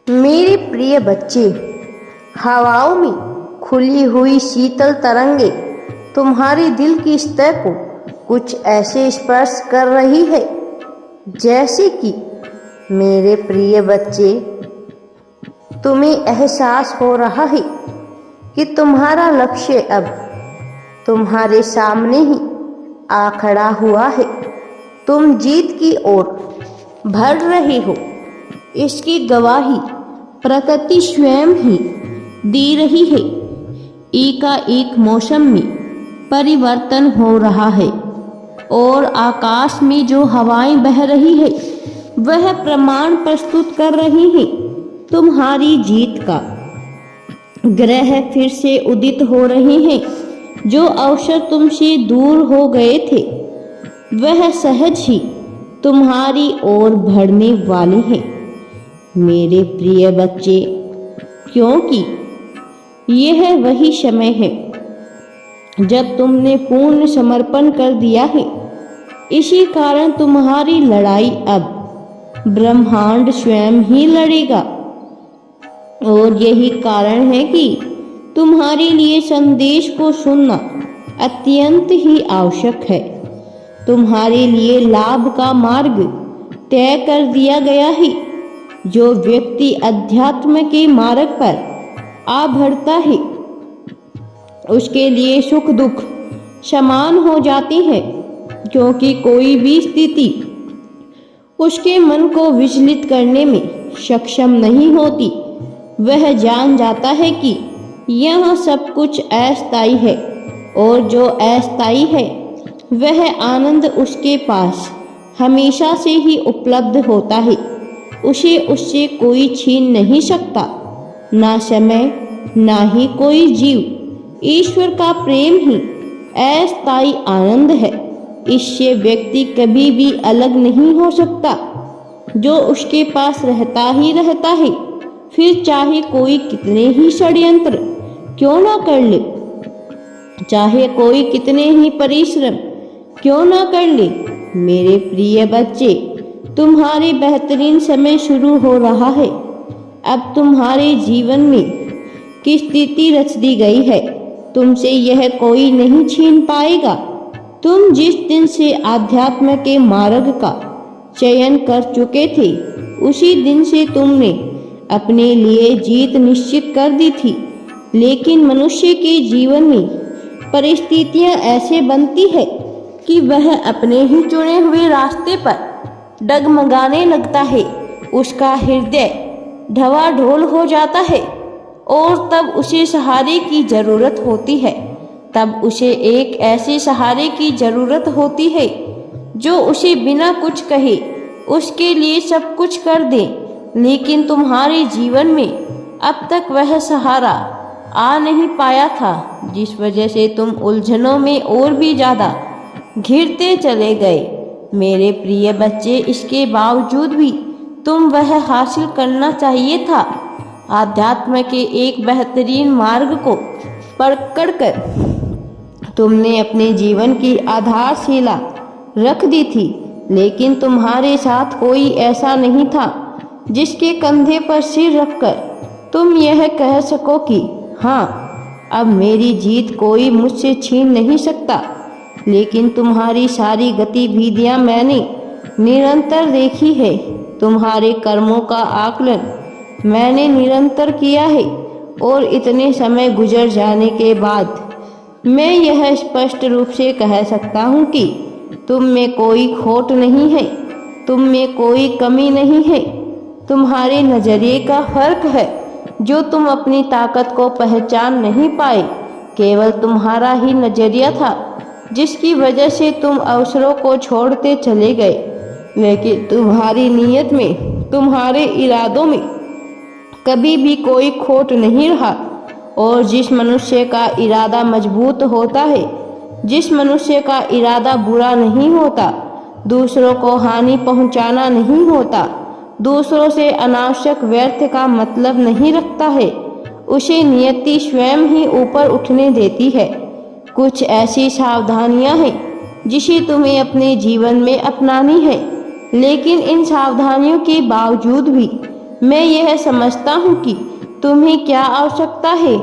मेरे प्रिय बच्चे, हवाओं में खुली हुई शीतल तरंगे तुम्हारे दिल की सतह को कुछ ऐसे स्पर्श कर रही है जैसे कि मेरे प्रिय बच्चे, तुम्हें एहसास हो रहा है कि तुम्हारा लक्ष्य अब तुम्हारे सामने ही आ खड़ा हुआ है। तुम जीत की ओर बढ़ रहे हो, इसकी गवाही प्रकृति स्वयं ही दे रही है। एकाएक मौसम में परिवर्तन हो रहा है और आकाश में जो हवाएं बह रही है वह प्रमाण प्रस्तुत कर रही है तुम्हारी जीत का। ग्रह फिर से उदित हो रहे हैं, जो अवसर तुमसे दूर हो गए थे वह सहज ही तुम्हारी ओर बढ़ने वाले हैं मेरे प्रिय बच्चे, क्योंकि यह वही समय है जब तुमने पूर्ण समर्पण कर दिया है। इसी कारण तुम्हारी लड़ाई अब ब्रह्मांड स्वयं ही लड़ेगा और यही कारण है कि तुम्हारे लिए संदेश को सुनना अत्यंत ही आवश्यक है। तुम्हारे लिए लाभ का मार्ग तय कर दिया गया है। जो व्यक्ति अध्यात्म के मार्ग पर आ बढ़ता है उसके लिए सुख दुख समान हो जाते हैं, क्योंकि कोई भी स्थिति उसके मन को विचलित करने में सक्षम नहीं होती। वह जान जाता है कि यह सब कुछ अस्थायी है और जो अस्थायी है वह आनंद उसके पास हमेशा से ही उपलब्ध होता है। उसे उससे कोई छीन नहीं सकता, ना समय ना ही कोई जीव। ईश्वर का प्रेम ही अस्थायी आनंद है। इससे व्यक्ति कभी भी अलग नहीं हो सकता। जो उसके पास रहता ही रहता है, फिर चाहे कोई कितने ही षड्यंत्र क्यों ना कर ले, चाहे कोई कितने ही परिश्रम क्यों ना कर ले। मेरे प्रिय बच्चे, तुम्हारे बेहतरीन समय शुरू हो रहा है। अब तुम्हारे जीवन में की स्थिति रच दी गई है, तुमसे यह कोई नहीं छीन पाएगा। तुम जिस दिन से आध्यात्म के मार्ग का चयन कर चुके थे उसी दिन से तुमने अपने लिए जीत निश्चित कर दी थी। लेकिन मनुष्य के जीवन में परिस्थितियां ऐसे बनती है कि वह अपने ही चुने हुए रास्ते पर डगमगाने लगता है। उसका हृदय ढवाढोल हो जाता है और तब उसे सहारे की जरूरत होती है। तब उसे एक ऐसे सहारे की जरूरत होती है जो उसे बिना कुछ कहे उसके लिए सब कुछ कर दे। लेकिन तुम्हारे जीवन में अब तक वह सहारा आ नहीं पाया था, जिस वजह से तुम उलझनों में और भी ज़्यादा घिरते चले गए। मेरे प्रिय बच्चे, इसके बावजूद भी तुम वह हासिल करना चाहिए था। आध्यात्म के एक बेहतरीन मार्ग को पकड़कर तुमने अपने जीवन की आधारशिला रख दी थी, लेकिन तुम्हारे साथ कोई ऐसा नहीं था जिसके कंधे पर सिर रखकर तुम यह कह सको कि हाँ, अब मेरी जीत कोई मुझसे छीन नहीं सकता। लेकिन तुम्हारी सारी गतिविधियां मैंने निरंतर देखी है। तुम्हारे कर्मों का आकलन मैंने निरंतर किया है और इतने समय गुजर जाने के बाद मैं यह स्पष्ट रूप से कह सकता हूँ कि तुम में कोई खोट नहीं है, तुम में कोई कमी नहीं है। तुम्हारे नजरिए का फर्क है जो तुम अपनी ताकत को पहचान नहीं पाए। केवल तुम्हारा ही नजरिया था जिसकी वजह से तुम अवसरों को छोड़ते चले गए। लेकिन तुम्हारी नीयत में, तुम्हारे इरादों में कभी भी कोई खोट नहीं रहा। और जिस मनुष्य का इरादा मजबूत होता है, जिस मनुष्य का इरादा बुरा नहीं होता, दूसरों को हानि पहुंचाना नहीं होता, दूसरों से अनावश्यक व्यर्थ का मतलब नहीं रखता है, उसे नियति स्वयं ही ऊपर उठने देती है। कुछ ऐसी सावधानियां हैं जिसे तुम्हें अपने जीवन में अपनानी है, लेकिन इन सावधानियों के बावजूद भी मैं यह समझता हूँ कि तुम्हें क्या आवश्यकता है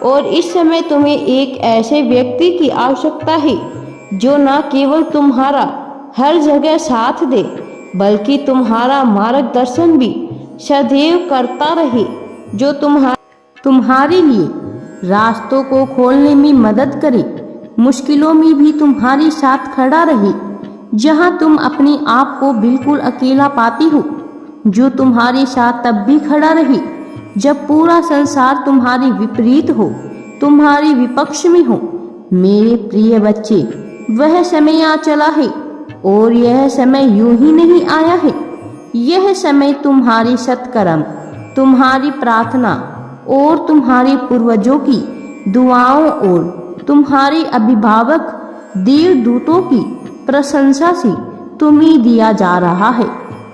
और इस समय तुम्हें एक ऐसे व्यक्ति की आवश्यकता है जो न केवल तुम्हारा हर जगह साथ दे बल्कि तुम्हारा मार्गदर्शन भी सदैव करता रहे, जो तुम्हारे लिए रास्तों को खोलने में मदद करे, मुश्किलों में भी तुम्हारे साथ खड़ा रहे, जहां तुम अपने आप को बिल्कुल अकेला पाती हो, जो तुम्हारे साथ तब भी खड़ा रहे जब पूरा संसार तुम्हारे विपरीत हो, तुम्हारे विपक्ष में हो। मेरे प्रिय बच्चे, वह समय आ चला है और यह समय यूं ही नहीं आया है। यह समय तुम्हारे सत्कर्म, तुम्हारी प्रार्थना और तुम्हारे पूर्वजों की दुआओं और तुम्हारे अभिभावक देवदूतों की प्रशंसा से तुम्हें दिया जा रहा है।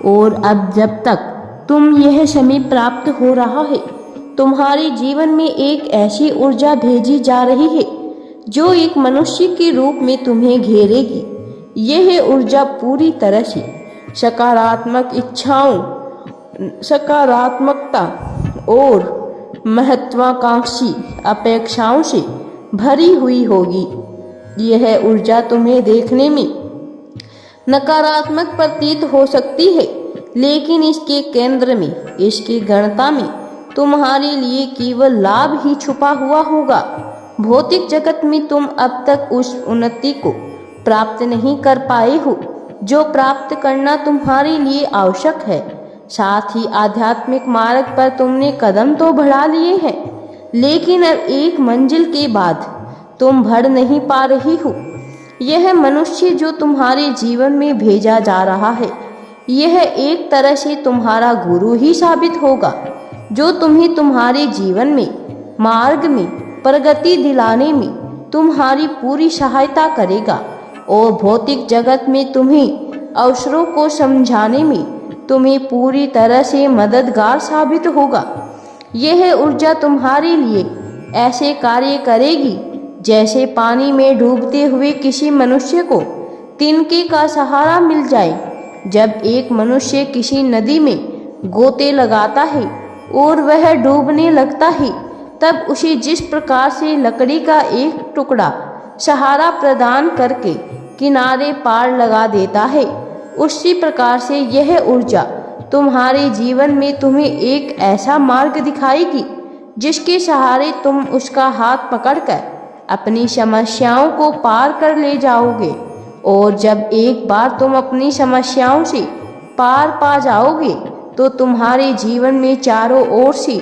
और अब जब तक तुम यह समय प्राप्त हो रहा है, तुम्हारे जीवन में एक ऐसी ऊर्जा भेजी जा रही है जो एक मनुष्य के रूप में तुम्हें घेरेगी। यह ऊर्जा पूरी तरह से सकारात्मक इच्छाओं, सकारात्मकता और महत्वाकांक्षी अपेक्षाओं से भरी हुई होगी। यह ऊर्जा तुम्हें देखने में नकारात्मक प्रतीत हो सकती है, लेकिन इसके केंद्र में, इसकी गणता में तुम्हारे लिए केवल लाभ ही छुपा हुआ होगा। भौतिक जगत में तुम अब तक उस उन्नति को प्राप्त नहीं कर पाए हो जो प्राप्त करना तुम्हारे लिए आवश्यक है। साथ ही आध्यात्मिक मार्ग पर तुमने कदम तो बढ़ा लिए हैं, लेकिन अब एक मंजिल के बाद तुम बढ़ नहीं पा रही हो। यह मनुष्य जो तुम्हारे जीवन में भेजा जा रहा है, यह एक तरह से तुम्हारा गुरु ही साबित होगा, जो तुम्हें तुम्हारे जीवन में मार्ग में प्रगति दिलाने में तुम्हारी पूरी सहायता करेगा और भौतिक जगत में तुम्हें अवसरों को समझाने में तुम्हें पूरी तरह से मददगार साबित होगा। यह ऊर्जा तुम्हारे लिए ऐसे कार्य करेगी जैसे पानी में डूबते हुए किसी मनुष्य को तिनके का सहारा मिल जाए। जब एक मनुष्य किसी नदी में गोते लगाता है और वह डूबने लगता है, तब उसे जिस प्रकार से लकड़ी का एक टुकड़ा सहारा प्रदान करके किनारे पार लगा देता है, उसी प्रकार से यह ऊर्जा तुम्हारे जीवन में तुम्हें एक ऐसा मार्ग दिखाएगी जिसके सहारे तुम उसका हाथ पकड़कर अपनी समस्याओं को पार कर ले जाओगे। और जब एक बार तुम अपनी समस्याओं से पार पा जाओगे, तो तुम्हारे जीवन में चारों ओर से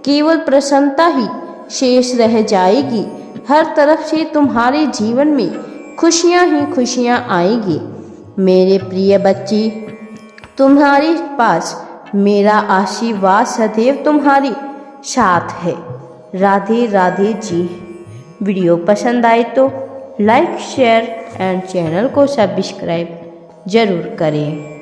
केवल प्रसन्नता ही शेष रह जाएगी। हर तरफ से तुम्हारे जीवन में खुशियां ही खुशियां आएगी। मेरे प्रिय बच्चे, तुम्हारे पास मेरा आशीर्वाद सदैव तुम्हारे साथ है। राधे राधे जी। वीडियो पसंद आए तो लाइक, शेयर एंड चैनल को सब्सक्राइब जरूर करें।